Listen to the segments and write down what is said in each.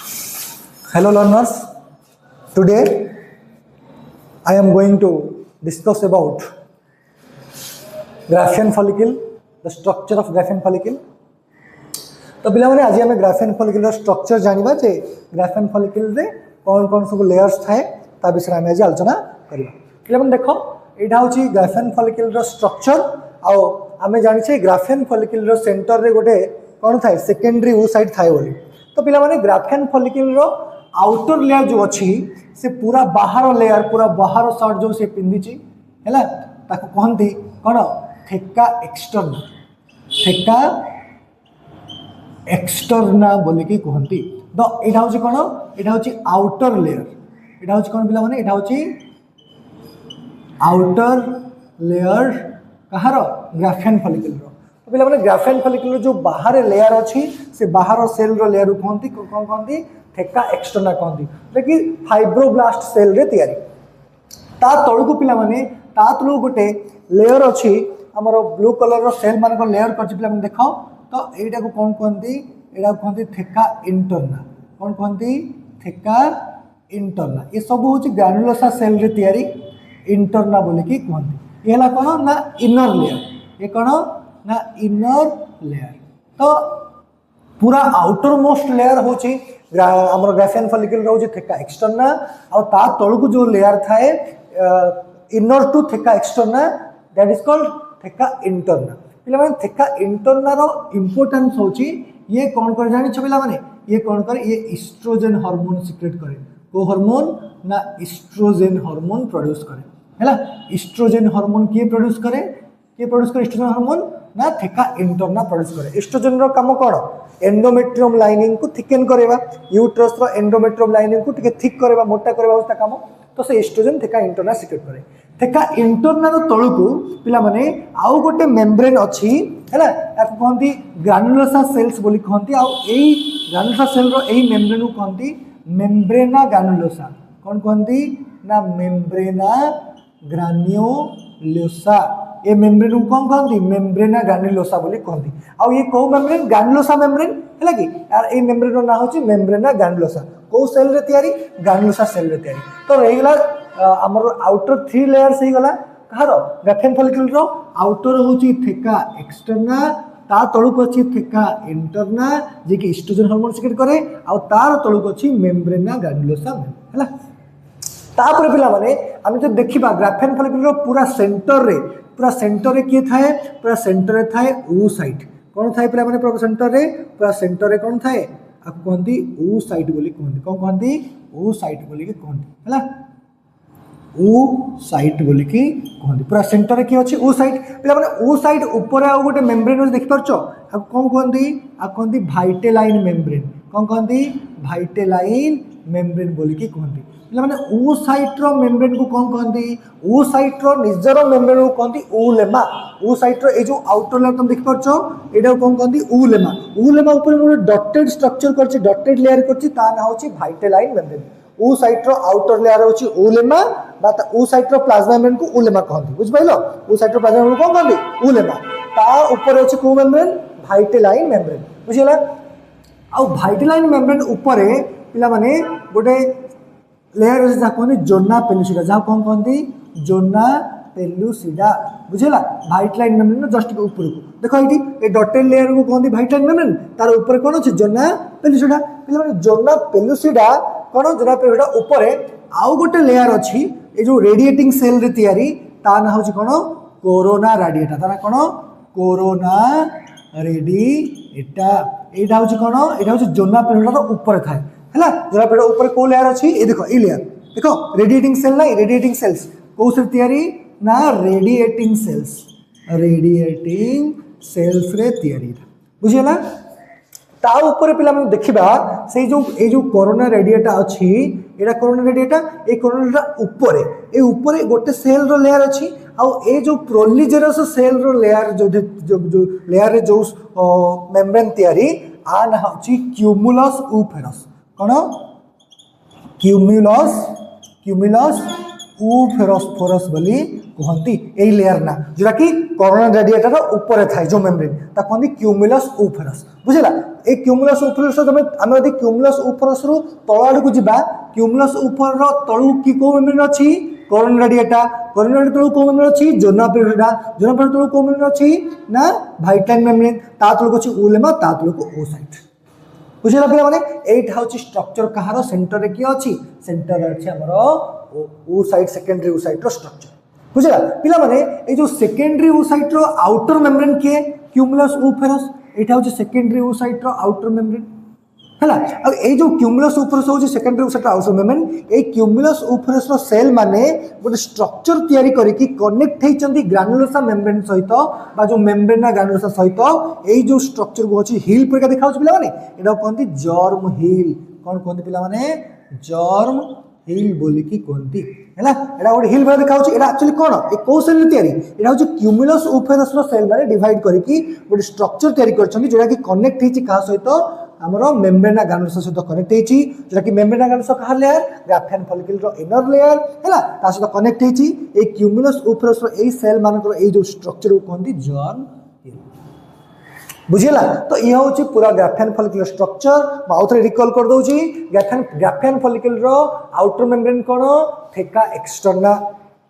Hello learners, today I am going to discuss about Graafian follicle, the structure of Graafian follicle. तो पिला माने आज आम Graafian follicle structure जानिबा जे Graafian follicle रे कौन कौन सब लेयर्स थाए ता विषय में आज आलोचना करबा। पिला माने देखो एटा होची ग्राफियन फॉलिकल रो स्ट्रक्चर आ आमे जानि छे ग्राफियन फॉलिकल रो सेंटर रे गोटे कौन थाए सेकेंडरी ऊ साइड थाए बोली। तो पिला माने ग्राफियन फॉलिकल रो आउटर लेयर जो अच्छी से पूरा बाहर लेयर पूरा बाहर शर्ट जो से पिंदी है ताको कहती कौन थेका एक्सटर्ना, थेका एक्सटर्ना बोली कि कहती। तो यहाँ हूँ कौन यहाँ हूँ आउटर लेयर, यहाँ हूँ कौन पिला माने यहाँ हूँ आउटर लेयर कहार ग्राफियन फॉलिकल। तो पिला माने ग्राफियन फॉलिकल जो बाहर लेयर अच्छी से बाहर सेल रो लेयर कहती कौन कहती थेका एक्सटर्ना कहती, लेकिन फाइब्रोब्लास्ट सेल रे तैयारी। ता तळकु पिला माने ता तळु गोटे लेयर अछि हमर ब्लू कलर रो सेल मान को लेयर करछि पिला माने देखो। तो एटा को कोन कहंती एटा कहंती थेका इंटरना, कोन कहंती थेका इंटरना। ये सब होछि ग्रैन्युलोसा सेल रे तैयारी इंटरना बोले कि कहंती। एला कोन ना इनर लेयर, ये कोन ना इनर लेयर। तो पूरा आउटर मोस्ट लेयर होछि हमर ग्राफियन फॉलिकल रोज थेका एक्सटर्ना और ता तळकु जो लेयर थाए inner to theca externa that is called theca interna. पिला माने थेका इंटरना रो इंपोर्टेंस होची ये कौन कर जानि छ पिला माने ये कौन करे ये एस्ट्रोजन हार्मोन सिक्रेट करे। को हार्मोन ना एस्ट्रोजन हार्मोन प्रोड्यूस करे हैला। एस्ट्रोजन हार्मोन के प्रोड्यूस करे एस्ट्रोजन हार्मोन ना थेका इंटरना प्रोड्यूस करे। एस्ट्रोजन रो काम कोन एंडोमेट्रियम लाइनिंग को थिकन करेवा, यूट्रस रो एंडोमेट्रियम लाइनिंग को टिके थिक करेवा मोटा करेवा उसका काम। तो से एस्ट्रोजन थेका इंटरना सिक्रेट करे। थेका इंटरना रो तळकु पिला माने आउ गोटे मेम्ब्रेन अछि हैला याको कहंती ग्रैन्युलोसा सेल्स बोली कहंती। आ एई ग्रैन्युलोसा सेल रो एई मेम्ब्रेन को कहंती मेम्ब्रेना ग्रैन्युलोसा। कोन कहंती ना मेम्ब्रेना ग्रैन्युलोसा। ये मेम्ब्रेन को कौन कहती मेम्ब्रेना ग्रैन्युलोसा बोली कहती। आ ये को मेम्ब्रेन ग्रैन्युलोसा मेम्ब्रेन हैला कि यार ए मेम्ब्रेन रो ना होची मेम्ब्रेना ग्रैन्युलोसा। को सेल रे तयारी ग्रैन्युलोसा सेल रे तयारी। तो रही गला हमर आउटर 3 लेयर्स ही गला कहार ग्राफियन फॉलिकल रो आउटर होची थेका एक्सटर्ना ता तळुक अछि थेका इंटरना जे कि एस्ट्रोजन हार्मोन सिक्रेट करे आ तार तळुक अछि मेम्ब्रेना ग्रैन्युलोसा हैला। तापर पिला माने हम जो देखिबा ग्राफियन फॉलिकल रो पूरा सेंटर रे किए थाए पूरा सेंटर रे थाए ऊ साइट कोन थाए पिला माने पूरा सेंटर रे कोन थाए आ कहंती ऊ साइट बोली कहंती। कोन कहंती ऊ साइट बोली कि कहंती हैला। ऊ साइट बोली कि कहंती पूरा सेंटर रे की अछि ऊ साइट। पिला माने ऊ साइट ऊपर आ गोटे मेम्ब्रेन देखि परछो आ कोन कहंती भाइटेलाइन मेम्ब्रेन। कोन कहंती भाइटेलाइन मेम्ब्रेन बोली कि कहंती। माने ऊ साइट रो मेम्ब्रेन को कौन कहंती ऊ साइट रो निजरो मेम्ब्रेन को कहंती ऊलेमा। ऊ साइट रो ए जो आउटर लेयर तुम देख परछो एडा कौन कहंती ऊलेमा। ऊलेमा ऊपर मोर डॉटेड स्ट्रक्चर करछि डॉटेड लेयर करछि ता ना होछि भाइटेलाइन मेम्ब्रेन। ऊ साइट रो आउटर लेयर होछि ऊलेमा बा ऊ साइट रो प्लाज्मा मेम्ब्रेन को ऊलेमा कहंती। बुझ पाइलो ऊ साइट रो प्लाज्मा मेम्ब्रेन को कहंती ऊलेमा। ता ऊपर होछि को मेम्ब्रेन भाइटेलाइन मेम्ब्रेन बुझिला। आ भाइटेलाइन मेम्ब्रेन ऊपर पिला माने गोटे लेयर जहाँ कहते जोना पेलुसिडा जहाँ कौन कहती जोना पेलुसिडा बुझेगा। भाइटेलाइन मेम्ब्रेन जस्ट ऊपर को देखो ये डॉटेड लेयर को कहते भाइटेलाइन मेम्ब्रेन तार ऊपर कौन अच्छे जोना पेलुसिडा। पे जोना पेलुसिडा कौन जोना पेलुसिडा ऊपर आउ गोटे लेयर अच्छी ये जो रेडिएटिंग सेल रे तैयारी ता ना हूँ कौन कोरोना रेडिएटा तार कौन कोरोना रेडिएटा। यहाँ हूँ कौन यहाँ हूँ जोना पेलुसिडा ऊपर थाए हैला। जोना पेलुसिडा ऊपर को लेयर अच्छी ये देखो ये लेयर देखो रेडिएटिंग सेल ना रेडिएटिंग सेल्स कौ से तैयारी ना रेडिएटिंग सेल्स रे तैयारी बुझिला। ता ऊपर पिला माने देखिबा से जो कोरोना रेडिएटा अछि एटा कोरोना रेडिएटा ए कोरोना ऊपर ए ऊपर गोटे सेल रो लेयर अछि आ ए जो प्रोलिजेरस सेल रो लेयर जो लेयर रे जो मेम्ब्रेन तैयारी आ ना अछि क्यूमुलस ऊफेरस। कौन क्यूमुलस ऊफेरस्फोरस बोली कहती ए लेयर ना जोटा कि कोरोना रेडिएटर ऊपर थाए जो मेम्ब्रेन ता कहती क्यूमुलस ऊफेरस बुझला ए क्यूमुलस ऊफेरस तमे आमे यदि क्यूमुलस ऊफेरस रु तळ आड़ को जिबा क्यूमुलस ऊपर रो तळु की को मेम्ब्रेन अछि कोरोना रेडिएटर तळु को मेम्ब्रेन अछि जोना पेरिडा तळु को मेम्ब्रेन अछि ना वाइटलाइन मेम्ब्रेन ता तळु को अछि उलेमा ता तळु को ओसाइट बुझला पिला माने एटा होची स्ट्रक्चर कहारो सेंटर रे की अछि सेंटर अछि हमरो ओसाइट सेकेंडरी ओसाइट रो स्ट्रक्चर बुझला पिला माने ए जो सेकेंडरी ओसाइट रो आउटर मेम्ब्रेन के क्यूमुलस ऊफेरस एटा होची सेकेंडरी ओसाइट रो आउटर मेम्ब्रेन हला अब ए जो क्यूमुलस ऊफेरस होची सेकेंडरी ओसाइट रो आउटर मेम्ब्रेन ए क्यूमुलस ऊफेरस रो सेल माने गोटे स्ट्रक्चर तयारी करी कि कनेक्ट हेइ चंदी ग्रानुलोसा मेम्ब्रेन सहित बा जो मेम्ब्रेना ग्रानुलोसा सहित ए जो स्ट्रक्चर को होची हिल पर का देखाउछ पिला माने एटा कहंती जर्म हिल कोन कहंती पिला माने जर्म हिल बोली की कहंती हैला एटा गोटे हिल पर देखाउछ एटा एक्चुअली कोन ए को सेल तयारी एटा होची क्यूमुलस ऊफेरस रो सेल माने डिवाइड करी कि गोटे स्ट्रक्चर तयारी करछंती जोटा कि कनेक्ट हेछि का सहित हमरो मेम्ब्रेना ग्रानुलोसा सहित कनेक्ट हेछि जोटा कि मेम्ब्रेना ग्रानुलोसा कहा लेयर ग्राफियन फॉलिकल रो इनर लेयर हैला ता सहित कनेक्ट हेछि ए क्यूमुलस ऊफेरस रो ए सेल मानकर ए जो स्ट्रक्चर को कहंती जर्म हिल बुझिला तो ये होची पूरा ग्राफियन फॉलिकल स्ट्रक्चर माउथरे रिकॉल कर दोची ग्राफियन फॉलिकल रो आउटर मेम्ब्रेन कोन थेका एक्सटर्ना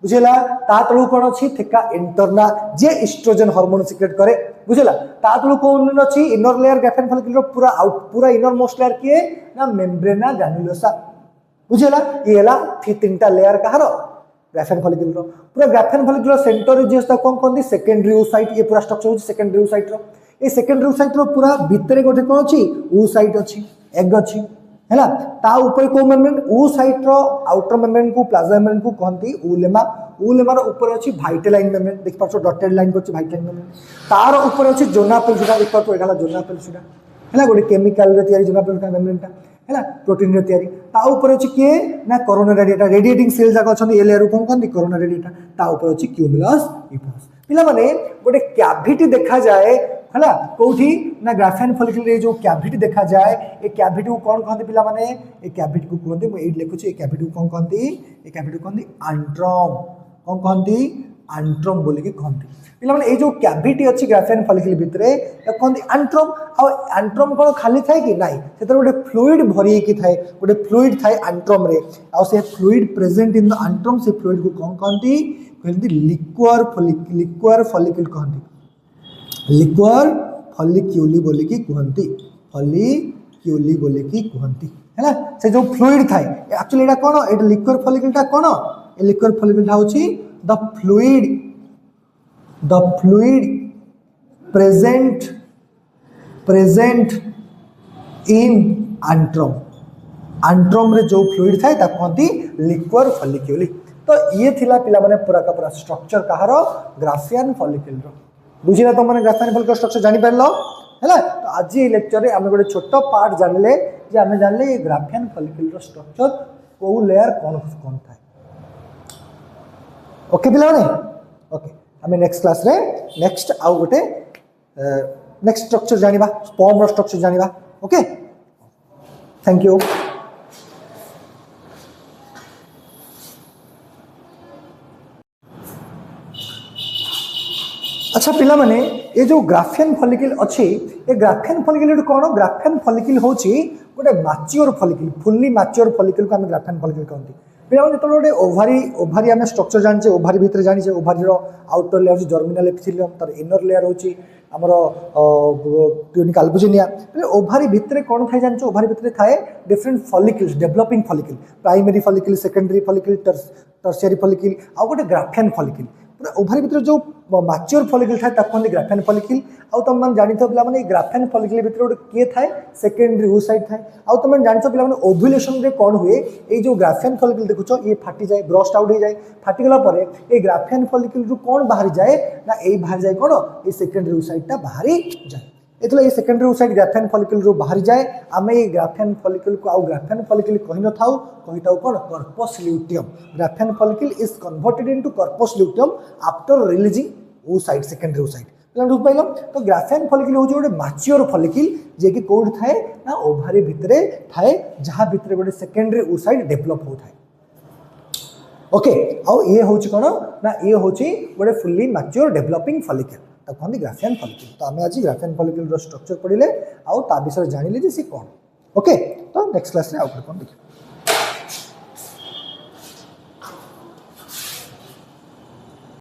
बुझिला ता तळु कोन अछि थेका इंटरना जे एस्ट्रोजन हार्मोन सिक्रेट करे बुझिला ता तळु कोन अछि इनर लेयर ग्राफियन फॉलिकल रो पूरा इनर मोस्ट लेयर के ना मेम्ब्रेना ग्रानुलोसा बुझिला ये ला तीनटा लेयर कहारो ग्राफियन फॉलिकल रो पूरा ग्राफियन फॉलिकल रो सेंटर जे कोन कोन सेकेंडरी ओसाइट ये पूरा स्ट्रक्चर होची सेकेंडरी ओसाइट रो ए सेकेंडरी ओसाइट रो पूरा भीतर गोटे कोन अछि ओसाइट अछि एग अछि हैला ता ऊपर को मेम्ब्रेन ओसाइट रो आउटर मेम्ब्रेन को प्लाज्मा मेम्ब्रेन को कहंती उलेमा रो ऊपर अछि वाइटलाइन मेम्ब्रेन देख पाछो डॉटेड लाइन को अछि वाइटलाइन मेम्ब्रेन तार ऊपर अछि जोना पेल्सुडा देख पाछो एटा जोना पेल्सुडा हैला गोटे केमिकल रे तयारी जोना पेल्सुडा मेम्ब्रेन ता हैला प्रोटीन रे तयारी ता ऊपर अछि के ना कोरोना रेडिएटर रेडिएटिंग सेल जाक अछन ए लेयर कोन कहंती कोरोना रेडिएटर ता ऊपर अछि क्यूमुलस ऊफेरस पिला माने गोटे कैविटी देखा जाए हला कोठी ना ग्राफियन फॉलिकल रे जो कैविटी देखा जाए ए कैविटी को कोन कहंती पिला माने ए कैविटी को कहंती म एड लिखुची ए कैविटी को कोन कहंती ए कैविटी को कहंती एंट्रम कोन कहंती एंट्रम बोली की कहंती पिला माने ए जो कैविटी अछि ग्राफियन फॉलिकल भितरे ए कहंती एंट्रम आ एंट्रम कोन खाली थाए कि नाही सेतर गोटे फ्लूइड भरी की थाए गोटे फ्लूइड थाए एंट्रम रे आ से fluid present in the antrum से फ्लूइड को कोन कहंती लिक्वार फॉलिकल कहंती लिक्वार फॉलिक्यूली बोली की कहंती फॉलिक्यूली बोली की कहंती हैला से जो फ्लूइड थाए एक्चुअली एटा कोन एटा लिक्वार फॉलिकल ता कोन ए लिक्वार फॉलिकल ता होची the fluid present in antrum रे जो फ्लूइड थाए ता कहंती लिक्वार फॉलिक्यूली तो ये थिला पिला माने पूरा का पूरा स्ट्रक्चर कहारो ग्राफियन फॉलिकल रो बुझिला तो माने ग्राफियन फॉलिकल स्ट्रक्चर जानि परलो हैला तो आज ये लेक्चर रे हम गोटे छोट पार्ट जानले जे हमें जानले ये ग्राफियन फॉलिकल रो स्ट्रक्चर को लेयर कोन थाए ओके पिला माने ओके हमें नेक्स्ट क्लास रे नेक्स्ट आउ गोटे नेक्स्ट स्ट्रक्चर जानिबा स्पर्म रो स्ट्रक्चर जानिबा ओके थैंक यू अच्छा पिला माने ये जो ग्राफियन फॉलिकल अच्छी ये ग्राफियन फॉलिकल कौन ग्राफियन फॉलिकल होची गोटे mature follicle fully mature follicle को हम ग्राफियन फॉलिकल कहते पिला माने तो गोटे ओभारी आम स्ट्रक्चर जानिचे ओभारी भितर जानिचे ओभारी रो आउटर लेयर जर्मिनल एपिथेलियम तार इनर लेयर होची हमर ट्यूनिक अल्बुजिनिया ओभारी भितर कौन थाए जानिचे ओभारी भितर थाए different follicles developing follicle primary follicle secondary follicle tertiary follicle आ गोटे ग्राफियन फॉलिकल पूरा ओभारी भितर जो मैच्योर फॉलिकल थाए ताको कहते ग्राफियन फॉलिकल आउ तुम मैंने जानी पिला माने ग्राफियन फॉलिकल भितर गोटे किए थाए सेकेंडरी ओसाइट थाए आउ तुम मैंने जानी पिला माने ओव्युलेशन रे कौन हुए ये जो ग्राफियन फॉलिकल देखुछ ये फाटी जाए ब्रस्ट आउट हो जाए फाटी गला परे ये ग्राफियन फॉलिकल रु कौन बाहर जाए ना ए बाहर जाए कौन ये सेकेंडरी ओसाइट टा बाहरी जाए एतले ये सेकेंडरी ओसाइट ग्राफियन फॉलिकल रु बाहर जाए आमे ये ग्राफियन फॉलिकल को आउ ग्राफियन फॉलिकल कहि न थाउ कौन corpus luteum Graafian follicle is converted into corpus luteum after releasing oocyte secondary oocyte बुझ पाइल तो ग्राफियन फॉलिकल हो गोटे मैच्योर फॉलिकल जे कि कोड थाए ना ओभारी भितरे थाए जहाँ भितरे गोटे सेकेंडरी ओसाइट डेवलप हो थाए ओके आउ ये हूँ कौन ना ये हूँ गोटे फुल्ली मैच्योर डेवलपिंग फॉलिकल ताको कहते ग्राफियन फॉलिकल तो आम आज ग्राफियन फॉलिकल स्ट्रक्चर पढ़ले आउ ता विषय जानिले जे सी कौन ओके तो नेक्स्ट क्लास रे आउ कौन देखिए।